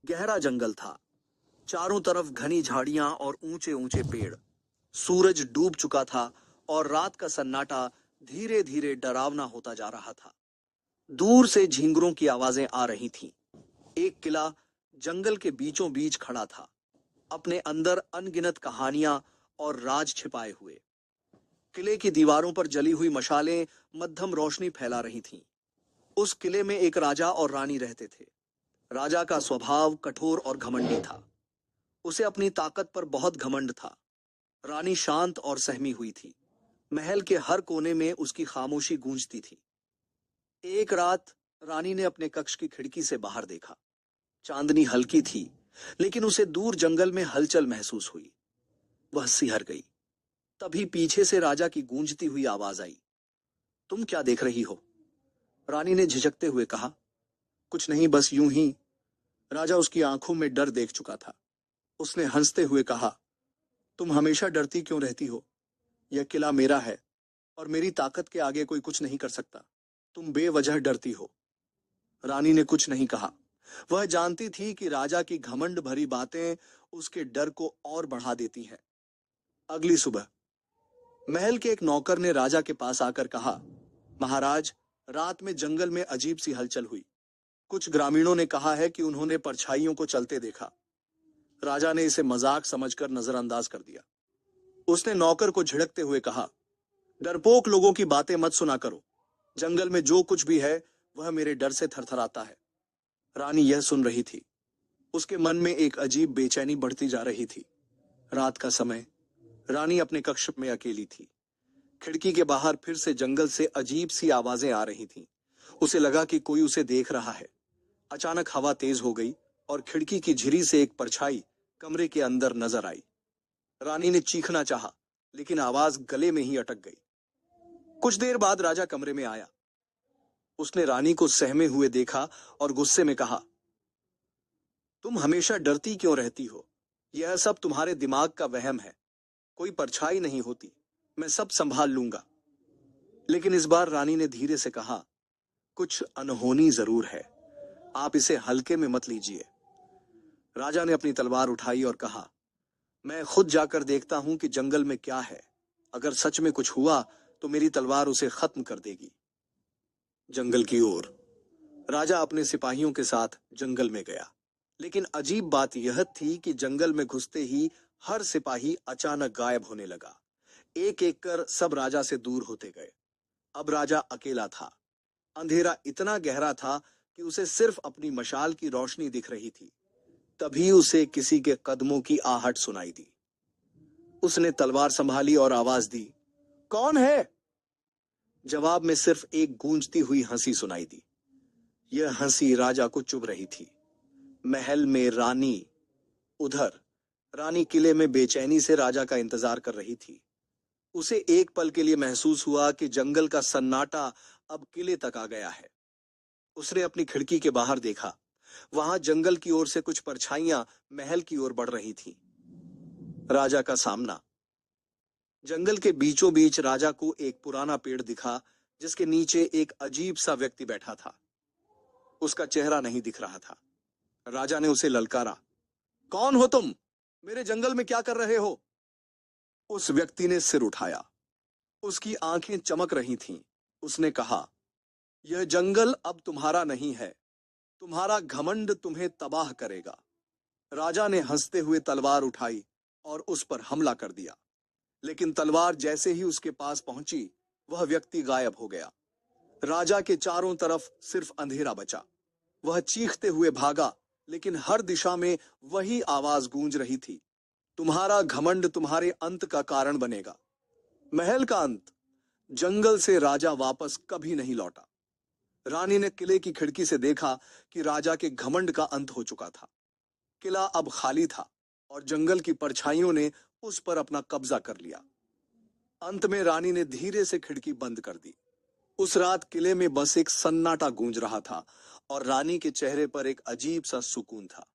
गहरा जंगल था। चारों तरफ घनी झाड़ियां और ऊंचे ऊंचे पेड़। सूरज डूब चुका था और रात का सन्नाटा धीरे धीरे डरावना होता जा रहा था। दूर से झींगरों की आवाजें आ रही थीं। एक किला जंगल के बीचों बीच खड़ा था, अपने अंदर अनगिनत कहानियां और राज छिपाए हुए। किले की दीवारों पर जली हुई मशालें मध्यम रोशनी फैला रही थीं। उस किले में एक राजा और रानी रहते थे। राजा का स्वभाव कठोर और घमंडी था। उसे अपनी ताकत पर बहुत घमंड था। रानी शांत और सहमी हुई थी। महल के हर कोने में उसकी खामोशी गूंजती थी। एक रात रानी ने अपने कक्ष की खिड़की से बाहर देखा। चांदनी हल्की थी, लेकिन उसे दूर जंगल में हलचल महसूस हुई। वह सिहर गई। तभी पीछे से राजा की गूंजती हुई आवाज आई। तुम क्या देख रही हो? रानी ने झिझकते हुए कहा। कुछ नहीं, बस यूं ही। राजा उसकी आंखों में डर देख चुका था। उसने हंसते हुए कहा, तुम हमेशा डरती क्यों रहती हो? यह किला मेरा है और मेरी ताकत के आगे कोई कुछ नहीं कर सकता। तुम बेवजह डरती हो। रानी ने कुछ नहीं कहा। वह जानती थी कि राजा की घमंड भरी बातें उसके डर को और बढ़ा देती हैं। अगली सुबह महल के एक नौकर ने राजा के पास आकर कहा, महाराज, रात में जंगल में अजीब सी हलचल हुई। कुछ ग्रामीणों ने कहा है कि उन्होंने परछाइयों को चलते देखा। राजा ने इसे मजाक समझकर नजरअंदाज कर दिया। उसने नौकर को झिड़कते हुए कहा, डरपोक लोगों की बातें मत सुना करो। जंगल में जो कुछ भी है वह मेरे डर से थरथराता है। रानी यह सुन रही थी। उसके मन में एक अजीब बेचैनी बढ़ती जा रही थी। रात का समय। रानी अपने कक्ष में अकेली थी। खिड़की के बाहर फिर से जंगल से अजीब सी आवाजें आ रही थीं। उसे लगा कि कोई उसे देख रहा है। अचानक हवा तेज हो गई और खिड़की की झिरी से एक परछाई कमरे के अंदर नजर आई। रानी ने चीखना चाहा, लेकिन आवाज गले में ही अटक गई। कुछ देर बाद राजा कमरे में आया। उसने रानी को सहमे हुए देखा और गुस्से में कहा, तुम हमेशा डरती क्यों रहती हो? यह सब तुम्हारे दिमाग का वहम है। कोई परछाई नहीं होती। मैं सब संभाल लूंगा। लेकिन इस बार रानी ने धीरे से कहा, कुछ अनहोनी जरूर है। आप इसे हल्के में मत लीजिए। राजा ने अपनी तलवार उठाई और कहा, मैं खुद जाकर देखता हूं कि जंगल में क्या है। अगर सच में कुछ हुआ तो मेरी तलवार उसे खत्म कर देगी। जंगल की ओर राजा अपने सिपाहियों के साथ जंगल में गया। लेकिन अजीब बात यह थी कि जंगल में घुसते ही हर सिपाही अचानक गायब होने लगा। एक एक कर सब राजा से दूर होते गए। अब राजा अकेला था। अंधेरा इतना गहरा था कि उसे सिर्फ अपनी मशाल की रोशनी दिख रही थी। तभी उसे किसी के कदमों की आहट सुनाई दी। उसने तलवार संभाली और आवाज दी, कौन है? जवाब में सिर्फ एक गूंजती हुई हंसी सुनाई दी। यह हंसी राजा को चुभ रही थी। महल में रानी उधर। रानी किले में बेचैनी से राजा का इंतजार कर रही थी। उसे एक पल के लिए महसूस हुआ कि जंगल का सन्नाटा अब किले तक आ गया है। उसने अपनी खिड़की के बाहर देखा। वहां जंगल की ओर से कुछ परछाइयां महल की ओर बढ़ रही थीं। राजा का सामना। जंगल के बीचों बीच राजा को एक पुराना पेड़ दिखा, जिसके नीचे एक अजीब सा व्यक्ति बैठा था। उसका चेहरा नहीं दिख रहा था। राजा ने उसे ललकारा, कौन हो तुम? मेरे जंगल में क्या कर रहे हो? उस व्यक्ति ने सिर उठाया। उसकी आंखें चमक रही थीं। उसने कहा, यह जंगल अब तुम्हारा नहीं है। तुम्हारा घमंड तुम्हें तबाह करेगा। राजा ने हंसते हुए तलवार उठाई और उस पर हमला कर दिया। लेकिन तलवार जैसे ही उसके पास पहुंची, वह व्यक्ति गायब हो गया। राजा के चारों तरफ सिर्फ अंधेरा बचा। वह चीखते हुए भागा, लेकिन हर दिशा में वही आवाज गूंज रही थी, तुम्हारा घमंड तुम्हारे अंत का कारण बनेगा। महल का अंत। जंगल से राजा वापस कभी नहीं लौटा। रानी ने किले की खिड़की से देखा कि राजा के घमंड का अंत हो चुका था। किला अब खाली था और जंगल की परछाइयों ने उस पर अपना कब्जा कर लिया। अंत में रानी ने धीरे से खिड़की बंद कर दी। उस रात किले में बस एक सन्नाटा गूंज रहा था और रानी के चेहरे पर एक अजीब सा सुकून था।